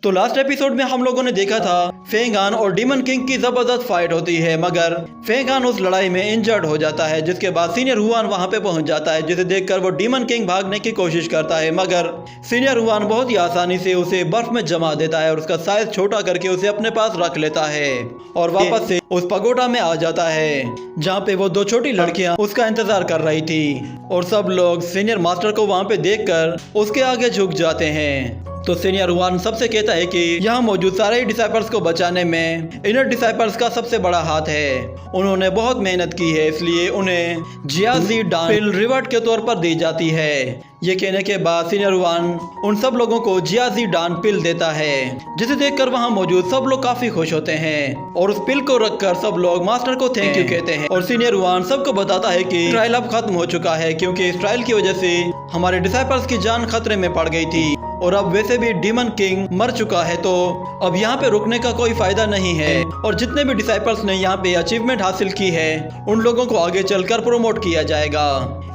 तो last episode में हम लोगों ने देखा था फेंग हान और डीमन किंग की जबरदस्त फाइट होती है, मगर फेंग हान उस लड़ाई में इंजर्ड हो जाता है, जिसके बाद सीनियर हुआन वहां पे पहुंच जाता है, जिसे देखकर वो डीमन किंग भागने की कोशिश करता है, मगर सीनियर हुआन बहुत ही आसानी से उसे बर्फ में जमा देता है और उसका साइज छोटा करके उसे अपने पास रख लेता है और वापस से उस पगोडा में आ जाता है जहाँ पे वो दो छोटी लड़कियां उसका इंतजार कर रही थी और सब लोग सीनियर मास्टर को वहाँ पे देखकर उसके आगे झुक जाते हैं। तो सीनियर हुआन सबसे कहता है कि यहाँ मौजूद सारे डिसाइपल्स को बचाने में इनर डिसाइपल्स का सबसे बड़ा हाथ है, उन्होंने बहुत मेहनत की है, इसलिए उन्हें जियाजी डान पिल रिवॉर्ड के तौर पर दी जाती है। ये कहने के बाद सीनियर हुआन उन सब लोगों को जियाजी डान पिल देता है, जिसे देखकर वहाँ मौजूद सब लोग काफी खुश होते हैं और उस पिल को रखकर सब लोग मास्टर को थैंक यू कहते हैं। और सीनियर हुआन सबको बताता है कि ट्रायल अब खत्म हो चुका है, क्योंकि इस ट्रायल की वजह से हमारे डिसाइपल्स की जान खतरे में पड़ गई थी और अब वैसे भी डीमन किंग मर चुका है, तो अब यहाँ पे रुकने का कोई फायदा नहीं है और जितने भी डिसाइपल्स ने यहाँ पे अचीवमेंट हासिल की है उन लोगों को आगे चलकर प्रमोट किया जाएगा।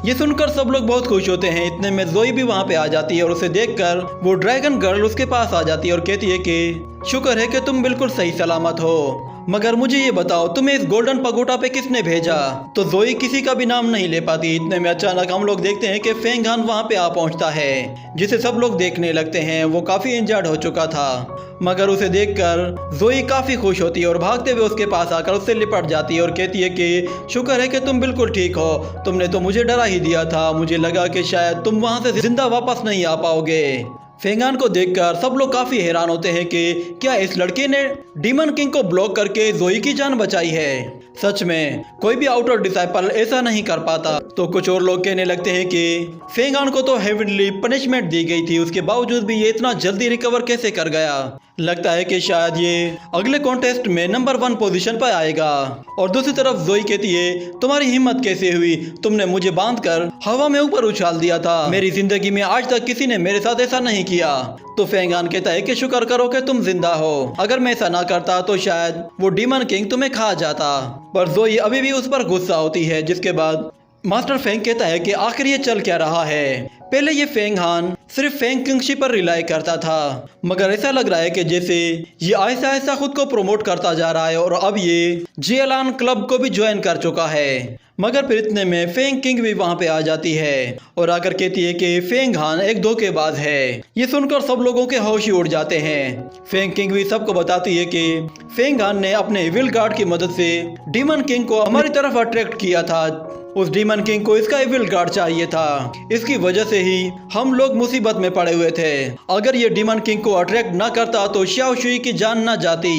ये सुनकर सब लोग बहुत खुश होते हैं। इतने में जोई भी वहाँ पे आ जाती है और उसे देखकर वो ड्रैगन गर्ल उसके पास आ जाती है और कहती है कि शुक्र है कि तुम बिल्कुल सही सलामत हो, मगर मुझे ये बताओ तुम्हें इस गोल्डन पगोडा पे किसने भेजा। तो जोई किसी का भी नाम नहीं ले पाती। इतने में अचानक हम लोग देखते हैं कि फेंग हान वहाँ पे आ पहुँचता है, जिसे सब लोग देखने लगते हैं। वो काफी इंजर्ड हो चुका था, मगर उसे देखकर जोई काफी खुश होती है और भागते हुए उसके पास आकर उससे लिपट जाती है और कहती है कि शुक्र है कि तुम बिल्कुल ठीक हो, तुमने तो मुझे डरा ही दिया था, मुझे लगा कि शायद तुम वहाँ से जिंदा वापस नहीं आ पाओगे। फेंग हान को देखकर सब लोग काफी हैरान होते हैं कि क्या इस लड़के ने डीमन किंग को ब्लॉक करके जोई की जान बचाई है। सच में कोई भी आउटर डिसाइपल ऐसा नहीं कर पाता। तो कुछ और लोग कहने लगते हैं कि फेंग हान को तो हेवनली पनिशमेंट दी गई थी, उसके बावजूद भी ये इतना जल्दी रिकवर कैसे कर गया। लगता है कि शायद ये अगले कॉन्टेस्ट में नंबर 1 पोजीशन पर आएगा। और दूसरी तरफ जोई कहती है तुम्हारी हिम्मत कैसे हुई, तुमने मुझे बांधकर हवा में ऊपर उछाल दिया था, मेरी जिंदगी में आज तक किसी ने मेरे साथ ऐसा नहीं किया। तो फेंग हान कहता है कि शुक्र करो कि तुम जिंदा हो, अगर मैं ऐसा ना करता तो शायद वो डीमन किंग तुम्हें खा जाता। पर जोई अभी भी उस पर गुस्सा होती है। जिसके बाद मास्टर फेंग कहता है कि आखिर ये चल क्या रहा है। पहले ये फेंग हान सिर्फ फेंग किंगशी पर रिलाई करता था, मगर ऐसा लग रहा है कि जैसे ये ऐसा ऐसा खुद को प्रमोट करता जा रहा है और अब ये जियलान क्लब को भी ज्वाइन कर चुका है। मगर फिर इतने में फेंग किंग भी वहां पे आ जाती है और आकर कहती है कि फेंग हान एक धोखेबाज है। ये सुनकर सब लोगों के होश ही उड़ जाते हैं। फेंग किंग भी सबको बताती है कि फेंग हान ने अपने इविल गार्ड की मदद से डीमन किंग को हमारी तरफ अट्रैक्ट किया था। उस डीमन किंग को इसका इविल गार्ड चाहिए था, इसकी वजह से ही हम लोग मुसीबत में पड़े हुए थे। अगर ये डीमन किंग को अट्रैक्ट ना करता तो शाओ शुई की जान ना जाती।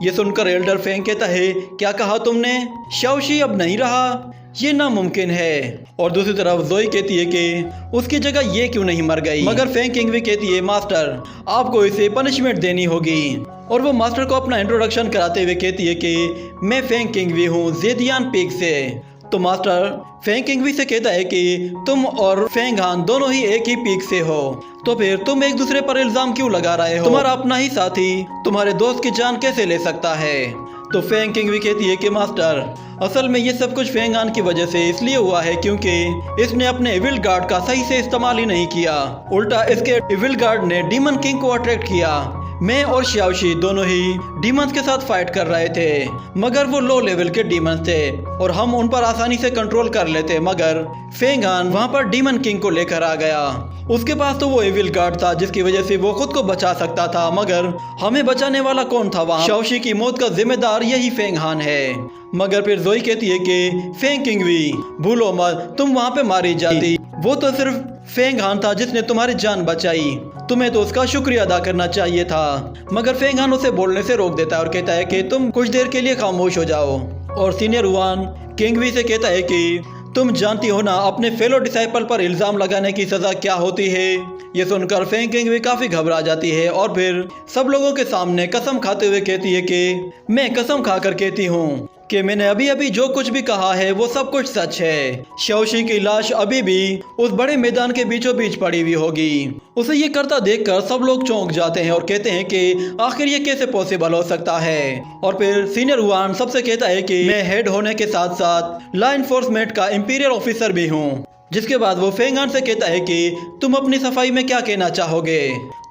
ये सुनकर एल्डर फेंग कहता है क्या कहा तुमने, शाओ शुई अब नहीं रहा, ये नामुमकिन है। और दूसरी तरफ जोई कहती है कि उसकी जगह ये क्यों नहीं मर गई। मगर फेंग किंग भी कहती है मास्टर आपको इसे पनिशमेंट देनी होगी। और वो मास्टर को अपना इंट्रोडक्शन कराते हुए कहती है कि मैं फेंग किंग भी हूँ जेदियान पीक से। तो मास्टर फेंग किंग भी से कहता है कि तुम और फेंग हान दोनों ही एक ही पीक से हो, तो फिर तुम एक दूसरे पर इल्जाम क्यों लगा रहे हो, तुम्हारा अपना ही साथी तुम्हारे दोस्त की जान कैसे ले सकता है। तो फेंग किंग भी कहती है कि मास्टर असल में ये सब कुछ फेंग हान की वजह से इसलिए हुआ है क्योंकि इसने अपने इविल गार्ड का सही से इस्तेमाल ही नहीं किया, उल्टा इसके इविल गार्ड ने डीमन किंग को अट्रैक्ट किया। मैं और शाओ शुई दोनों ही डीमंस के साथ फाइट कर रहे थे, मगर वो लो लेवल के डीमंस थे और हम उन पर आसानी से कंट्रोल कर लेते, मगर फेंग हान वहाँ पर डीमन किंग को लेकर आ गया। उसके पास तो वो एविल गार्ड था जिसकी वजह से वो खुद को बचा सकता था, मगर हमें बचाने वाला कौन था वहाँ। शाओ शुई की मौत का जिम्मेदार यही फेंग हान है। मगर फिर जोई कहती है कि फेंग किंग भी भूलो मत, तुम वहाँ पे मारी जाती, वो तो सिर्फ फेंग हान था जिसने तुम्हारी जान बचाई, तुम्हें तो उसका शुक्रिया अदा करना चाहिए था। मगर फेंग हान उसे बोलने से रोक देता है और कहता है कि तुम कुछ देर के लिए खामोश हो जाओ। और सीनियर हुआन किंग भी से कहता है कि तुम जानती हो ना अपने फेलो डिसाइपल पर इल्जाम लगाने की सजा क्या होती है। ये सुनकर फेंग किंग भी काफी घबरा जाती है और फिर सब लोगों के सामने कसम खाते हुए कहती है कि मैं कसम खाकर कहती हूँ कि मैंने अभी अभी जो कुछ भी कहा है वो सब कुछ सच है। शाओ शुई की लाश अभी भी उस बड़े मैदान के बीचों बीच पड़ी हुई होगी। उसे ये करता देखकर सब लोग चौंक जाते हैं और कहते हैं कि आखिर ये कैसे पॉसिबल हो सकता है। और फिर सीनियर हुआन सबसे कहता है कि मैं हेड होने के साथ साथ लॉ एनफोर्समेंट का इंपीरियल ऑफिसर भी हूँ। जिसके बाद वो फेंग हान से कहता है कि तुम अपनी सफाई में क्या कहना चाहोगे।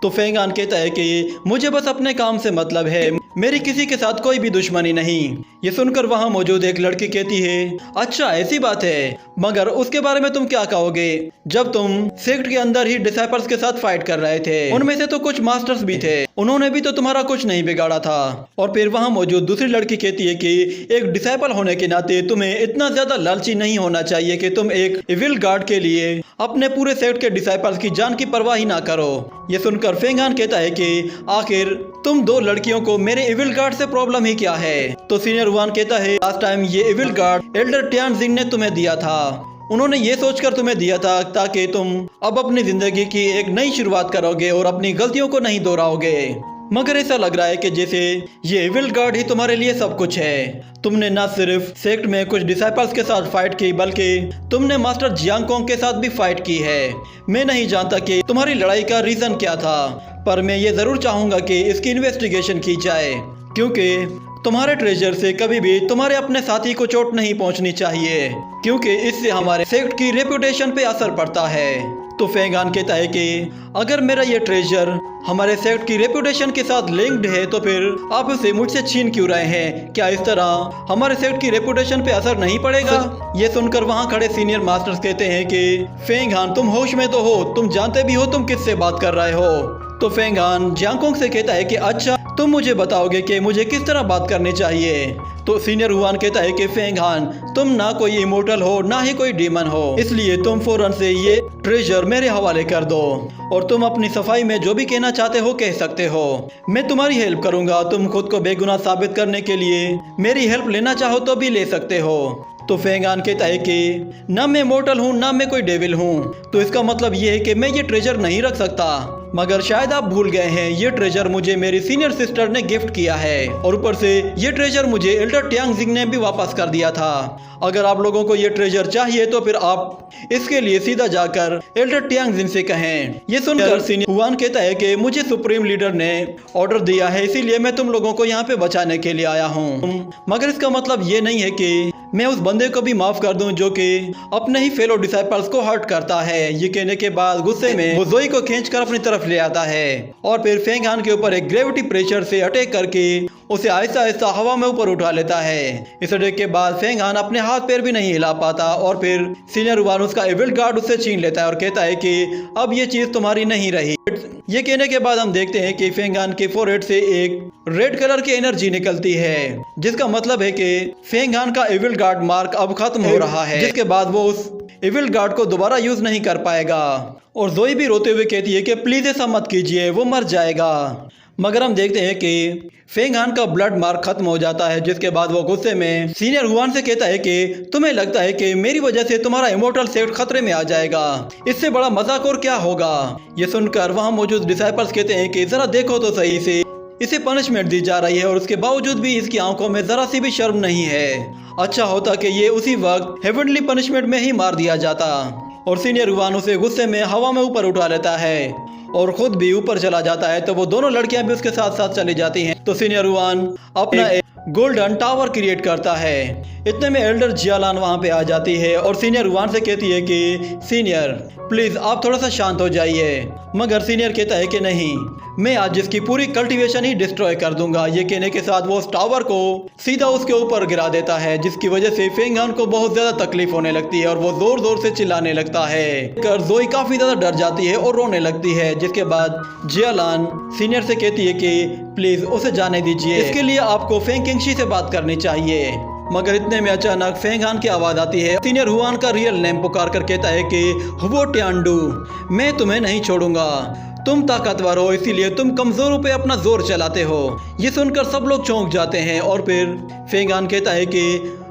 तो फेंगान कहता है कि मुझे बस अपने काम से मतलब है, मेरी किसी के साथ कोई भी दुश्मनी नहीं। ये सुनकर वहाँ मौजूद एक लड़की कहती है, अच्छा ऐसी बात है, मगर उसके बारे में तुम क्या कहोगे? जब तुम सेक्ट के अंदर ही डिसाइपल्स के साथ फाइट कर रहे थे, उनमें से तो कुछ मास्टर्स भी थे, उन्होंने भी तो तुम्हारा कुछ नहीं बिगाड़ा था। और फिर वहाँ मौजूद दूसरी लड़की कहती है कि एक डिसाइपल होने के नाते तुम्हें इतना ज्यादा लालची नहीं होना चाहिए कि तुम एक इविल गार्ड के लिए अपने पूरे सेक्ट के डिसाइपल्स की जान की परवाह ही ना करो। ये सुनकर फेंगान कहता है कि आखिर तुम दो लड़कियों को मेरे इविल गार्ड से प्रॉब्लम ही क्या है? तो सीनियर हुआन कहता है, लास्ट टाइम ये इविल गार्ड एल्डर टियानजिन ने तुम्हें दिया था, उन्होंने ये सोचकर तुम्हें दिया था ताकि तुम अब अपनी जिंदगी की एक नई शुरुआत करोगे और अपनी गलतियों को नहीं दोहराओगे। मगर ऐसा लग रहा है कि जैसे ये इविल गार्ड ही तुम्हारे लिए सब कुछ है। तुमने न सिर्फ सेक्ट में कुछ डिसाइपल्स के साथ फाइट की, बल्कि तुमने मास्टर जियांगकोंग के साथ भी फाइट की है। मैं नहीं जानता कि तुम्हारी लड़ाई का रीजन क्या था, पर मैं ये जरूर चाहूंगा कि इसकी इन्वेस्टिगेशन की जाए, क्योंकि तुम्हारे ट्रेजर से कभी भी तुम्हारे अपने साथी को चोट नहीं पहुंचनी चाहिए, क्योंकि इससे हमारे सेक्ट की रेपुटेशन पे असर पड़ता है। तो फेंगान कहता है कि अगर मेरा ये ट्रेजर हमारे सेक्ट की रेपुटेशन के साथ लिंक्ड है तो फिर आप उसे मुझसे छीन क्यों रहे हैं? क्या इस तरह हमारे सेक्ट की रेपुटेशन पे असर नहीं पड़ेगा? ये सुनकर वहाँ खड़े सीनियर मास्टर्स कहते हैं कि फेंगान तुम होश में तो हो, तुम जानते भी हो तुम किससे बात कर रहे हो। तो फेंगान जियांगकोंग से कहता है कि अच्छा तुम मुझे बताओगे कि मुझे किस तरह बात करनी चाहिए? तो सीनियर हुआन कहता है कि फेंगान तुम ना कोई इमोर्टल हो ना ही कोई डीमन हो, इसलिए तुम फौरन से ये ट्रेजर मेरे हवाले कर दो और तुम अपनी सफाई में जो भी कहना चाहते हो कह सकते हो। मैं तुम्हारी हेल्प करूंगा, तुम खुद को बेगुनाह साबित करने के लिए मेरी हेल्प लेना चाहो तो भी ले सकते हो। तो फेंगान कहता है कि ना मैं मोर्टल हूँ ना मैं कोई डेविल हूँ, तो इसका मतलब ये है कि मैं ये ट्रेजर नहीं रख सकता। मगर शायद आप भूल गए हैं, ये ट्रेजर मुझे मेरी सीनियर सिस्टर ने गिफ्ट किया है और ऊपर से ये ट्रेजर मुझे एल्डर टियांगजिन ने भी वापस कर दिया था। अगर आप लोगों को ये ट्रेजर चाहिए तो फिर आप इसके लिए सीधा जाकर एल्डर टियांगजिन से कहें। ये सुनकर सीनियर हुआन कहता है कि मुझे सुप्रीम लीडर ने ऑर्डर दिया है, इसीलिए मैं तुम लोगों को यहाँ पे बचाने के लिए आया हूँ। मगर इसका मतलब ये नहीं है कि मैं उस बंदे को भी माफ कर दूं जो कि अपने ही फेलो डिसाइपल्स को हर्ट करता है। ये कहने के बाद गुस्से में वो जोई को खींचकर अपनी तरफ ले आता है और फिर फेंगान के ऊपर एक ग्रेविटी प्रेशर से अटैक करके उसे आहिस्ता आहिस्ता हवा में ऊपर उठा लेता है। इस अटैक के बाद फेंगान अपने हाथ पैर भी नहीं हिला पाता और फिर सीनियर हुआन उसका एविल गार्ड उससे छीन लेता है और कहता है कि अब ये चीज तुम्हारी नहीं रही। ये कहने के बाद हम देखते हैं कि फेंगान के फोरहेड से एक रेड कलर की एनर्जी निकलती है, जिसका मतलब है कि फेंगान का एविल गार्ड मार्क अब खत्म हो रहा है, जिसके बाद वो उस एविल गार्ड को दोबारा यूज नहीं कर पाएगा। और जोई भी रोते हुए कहती है कि प्लीज ऐसा मत कीजिए, वो मर जाएगा। मगर हम देखते हैं कि फेंगान का ब्लड मार्क खत्म हो जाता है, जिसके बाद वो गुस्से में सीनियर हुआन से कहता है कि तुम्हें लगता है कि मेरी वजह से तुम्हारा इमोर्टल सेक्ट खतरे में आ जाएगा, इससे बड़ा मजाक और क्या होगा? ये सुनकर वहाँ मौजूद डिसाइपल्स कहते हैं कि जरा देखो तो सही से, इसे पनिशमेंट दी जा रही है और उसके बावजूद भी इसकी आंखों में जरा सी भी शर्म नहीं है। अच्छा होता कि ये उसी वक्त हेवनली पनिशमेंट में ही मार दिया जाता। और सीनियर हुआन उसे गुस्से में हवा में ऊपर उठा लेता है और खुद भी ऊपर चला जाता है, तो वो दोनों लड़कियां भी उसके साथ साथ चली जाती हैं। तो सीनियर हुआन अपना एक गोल्डन टावर क्रिएट करता है। इतने में एल्डर जियालान वहां पे आ जाती है और सीनियर हुआन से कहती है कि सीनियर प्लीज आप थोड़ा सा शांत हो जाइए। मगर सीनियर कहता है कि नहीं, मैं आज इसकी पूरी कल्टीवेशन ही डिस्ट्रॉय कर दूंगा। ये कहने के साथ वो उस टावर को सीधा उसके ऊपर गिरा देता है, जिसकी वजह से फेंगान को बहुत ज्यादा तकलीफ होने लगती है और वो जोर जोर से चिल्लाने लगता है। जोई काफी ज्यादा डर जाती है और रोने लगती है, जिसके बाद जियालान सीनियर से कहती है कि प्लीज उसे जाने दीजिए, इसके लिए आपको फेंग किंगशी से बात करनी चाहिए। मगर इतने में अचानक फेंगान की आवाज आती है। सीनियर हुआन का रियल नेम पुकार कर कहता है कि हुओ टियांडू, मैं तुम्हें नहीं छोड़ूंगा, तुम ताकतवर हो इसीलिए तुम कमजोरों पे अपना जोर चलाते हो। ये सुनकर सब लोग चौंक जाते हैं और फिर फेंगान कहता है कि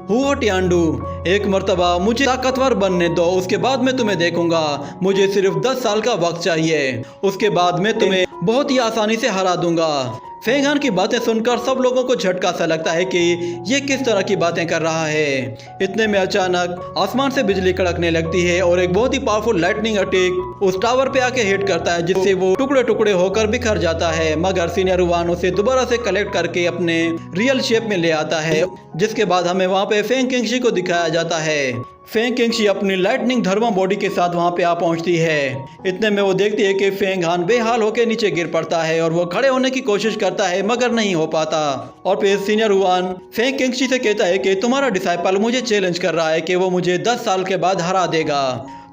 हुओ टियांडू, एक मर्तबा मुझे ताकतवर बनने दो, उसके बाद मैं तुम्हें देखूंगा। मुझे सिर्फ 10 साल का वक्त चाहिए, उसके बाद मैं तुम्हें बहुत ही आसानी से हरा दूंगा। फेंगान की बातें सुनकर सब लोगों को झटका सा लगता है कि ये किस तरह की बातें कर रहा है। इतने में अचानक आसमान से बिजली कड़कने लगती है और एक बहुत ही पावरफुल लाइटनिंग अटैक उस टावर पे आके हिट करता है, जिससे वो टुकड़े टुकड़े होकर बिखर जाता है। मगर सीनियर हुआन उसे दोबारा से कलेक्ट करके अपने रियल शेप में ले आता है, जिसके बाद हमें वहाँ पे फेंग किंगशी को दिखाया जाता है। फेंग किंगशी अपनी लाइटनिंग धर्मा बॉडी के साथ वहां पे आ पहुंचती है। इतने में वो देखती है कि फेंग हान बेहाल होकर नीचे गिर पड़ता है और वो खड़े होने की कोशिश करता है मगर नहीं हो पाता। और फिर सीनियर हुआन फेंग किंगशी से कहता है कि तुम्हारा डिसाइपल मुझे चैलेंज कर रहा है कि वो मुझे 10 साल के बाद हरा देगा,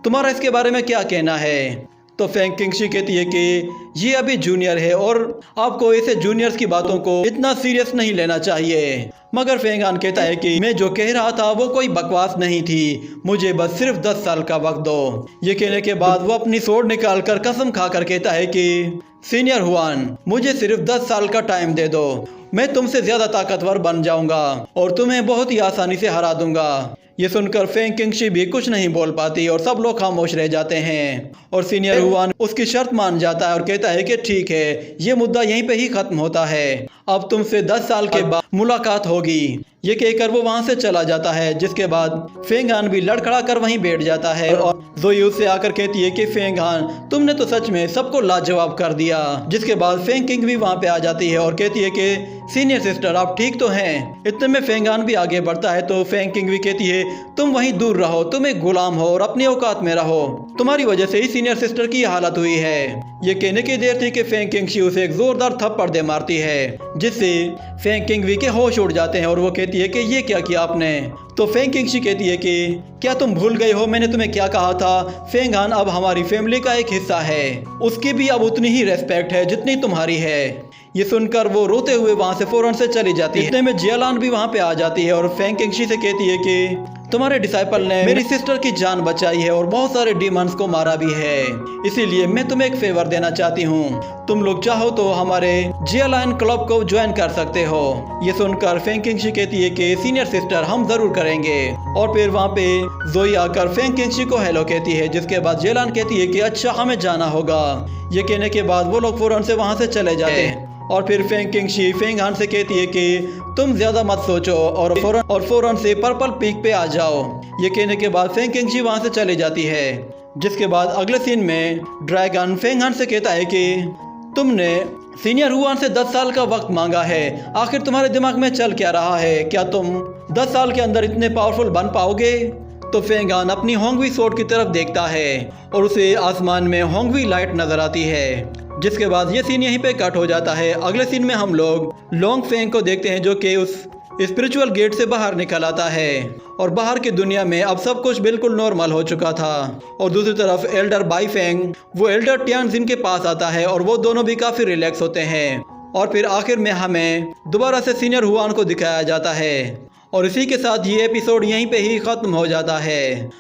तुम्हारा इसके बारे में क्या कहना है? तो फेंग किंगशी कहती है कि ये अभी जूनियर है और आपको ऐसे जूनियर्स की बातों को इतना सीरियस नहीं लेना चाहिए। मगर फेंग हान कहता है कि मैं जो कह रहा था वो कोई बकवास नहीं थी, मुझे बस सिर्फ 10 साल का वक्त दो। ये कहने के बाद वो अपनी स्वॉर्ड निकाल कर कसम खाकर कहता है कि सीनियर हुआन मुझे सिर्फ 10 साल का टाइम दे दो, मैं तुमसे ज्यादा ताकतवर बन जाऊंगा और तुम्हें बहुत ही आसानी से हरा दूंगा। ये सुनकर फेंग किंगशी भी कुछ नहीं बोल पाती और सब लोग खामोश रह जाते हैं। और सीनियर हुआन उसकी शर्त मान जाता है और कहता है कि ठीक है, ये मुद्दा यहीं पे ही खत्म होता है, अब तुमसे 10 साल के बाद मुलाकात होगी। ये कहकर वो वहां से चला जाता है, जिसके बाद फेंग हान भी लड़खड़ा कर वहीं बैठ जाता है। और ज़ोई उससे आकर कहती है कि फेंग हान तुमने तो सच में सबको लाजवाब कर दिया। जिसके बाद फेंग किंग भी वहां पे आ जाती है और कहती है कि सीनियर सिस्टर आप ठीक तो हैं? इतने में फेंग हान भी आगे बढ़ता है तो फेंग किंग भी कहती है तुम वहीं दूर रहो, तुम एक गुलाम हो और अपनी औकात में रहो, तुम्हारी वजह से ही सीनियर सिस्टर की हालत हुई है। ये कहने की देर थी कि फेंग किंगशी उसे एक जोरदार थप्पड़ दे मारती है, जिससे फेंग किंग भी के होश उड़ जाते हैं और वो कहती है कि ये क्या किया आपने? तो फेंग किंगशी कहती है कि क्या तुम भूल गए हो मैंने तुम्हें क्या कहा था? फेंग हान अब हमारी फैमिली का एक हिस्सा है, उसकी भी अब उतनी ही रेस्पेक्ट है जितनी तुम्हारी है। ये सुनकर वो रोते हुए वहां से फौरन से चली जाती है। इतने में जियालान भी वहां पे आ जाती है और फेंग किंगशी से कहती है कि तुम्हारे डिसाइपल ने मेरी सिस्टर की जान बचाई है और बहुत सारे डीमंस को मारा भी है, इसीलिए मैं तुम्हें एक फेवर देना चाहती हूँ, तुम लोग चाहो तो हमारे जियालान क्लब को ज्वाइन कर सकते हो। ये सुनकर फेंग किंगशी कहती है कि सीनियर सिस्टर हम जरूर करेंगे। और फिर वहाँ पे ज़ोई आकर फेंग किंगशी को हेलो कहती है, जिसके बाद जियालान कहती है कि अच्छा हमें जाना होगा। ये कहने के बाद वो लोग फौरन से वहाँ से चले जाते हैं। और फिर फेंग किंगशी फेंग हान से कहती है कि तुम ज्यादा मत सोचो और फौरन से पर्पल पीक पे आ जाओ। ये कहने के बाद फेंग किंगशी वहां से चली जाती है। जिसके बाद अगले सीन में ड्रैगन फेंग हान से कहता है कि तुमने सीनियर हुआन से 10 साल का वक्त मांगा है, आखिर तुम्हारे दिमाग में चल क्या रहा है? क्या तुम 10 साल के अंदर इतने पावरफुल बन पाओगे? तो फेंग हान अपनी होंगवी स्वॉर्ड की तरफ देखता है और उसे आसमान में होंगवी लाइट नजर आती है। जिसके बाद ये सीन यहीं पे कट हो जाता है। अगले सीन में हम लोग लोंग फेंग को देखते हैं जो कि उस स्पिरिचुअल गेट से बाहर निकल आता है और बाहर की दुनिया में अब सब कुछ बिल्कुल नॉर्मल हो चुका था। और दूसरी तरफ एल्डर बाई फेंग वो एल्डर टियानजिन के पास आता है और वो दोनों भी काफी रिलैक्स होते हैं। और फिर आखिर में हमें दोबारा से सीनियर हुआन को दिखाया जाता है और इसी के साथ ये एपिसोड यहीं पे ही खत्म हो जाता है।